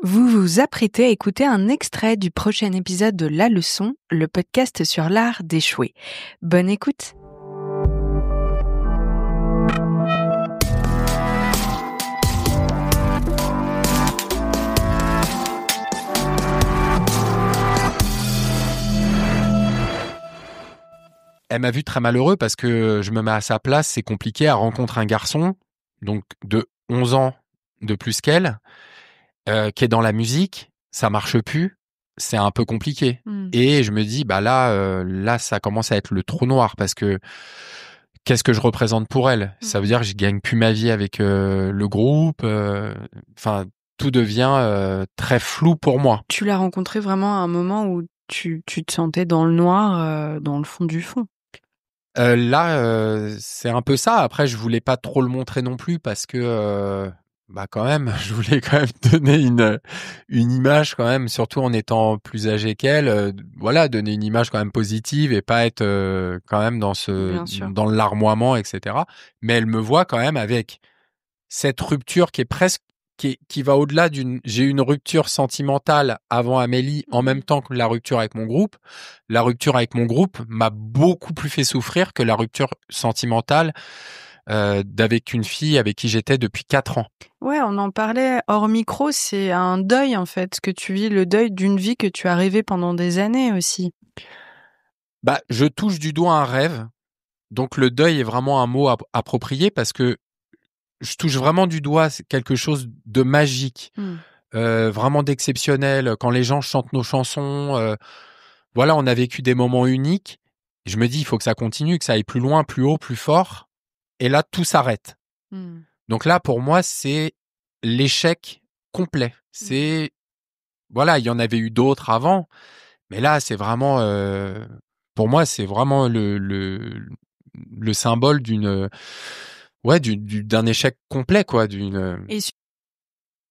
Vous vous apprêtez à écouter un extrait du prochain épisode de La Leçon, le podcast sur l'art d'échouer. Bonne écoute! Elle m'a vu très malheureux parce que je me mets à sa place, c'est compliqué à rencontrer un garçon, donc de 11 ans de plus qu'elle, qui est dans la musique, ça marche plus, c'est un peu compliqué. Et je me dis, là, ça commence à être le trou noir parce que qu'est-ce que je représente pour elle? Ça veut dire que je gagne plus ma vie avec le groupe, tout devient très flou pour moi. Tu l'as rencontré vraiment à un moment où tu te sentais dans le noir, dans le fond du fond. C'est un peu ça. Après, je voulais pas trop le montrer non plus parce que, quand même, je voulais quand même donner une image quand même, surtout en étant plus âgé qu'elle. Donner une image quand même positive et pas être quand même Bien sûr. dans le larmoiement, etc. Mais elle me voit quand même avec cette rupture qui va au-delà j'ai eu une rupture sentimentale avant Amélie en même temps que la rupture avec mon groupe. La rupture avec mon groupe m'a beaucoup plus fait souffrir que la rupture sentimentale d'avec une fille avec qui j'étais depuis 4 ans. Ouais, on en parlait hors micro, c'est un deuil en fait, que tu vis, le deuil d'une vie que tu as rêvé pendant des années aussi. Je touche du doigt un rêve. Donc le deuil est vraiment un mot approprié parce que je touche vraiment du doigt quelque chose de magique. Vraiment d'exceptionnel. Quand les gens chantent nos chansons, on a vécu des moments uniques. Je me dis, il faut que ça continue, que ça aille plus loin, plus haut, plus fort. Et là, tout s'arrête. Donc là, pour moi, c'est l'échec complet. Il y en avait eu d'autres avant, mais là, c'est vraiment, pour moi, c'est vraiment le symbole d'un échec complet, quoi. Et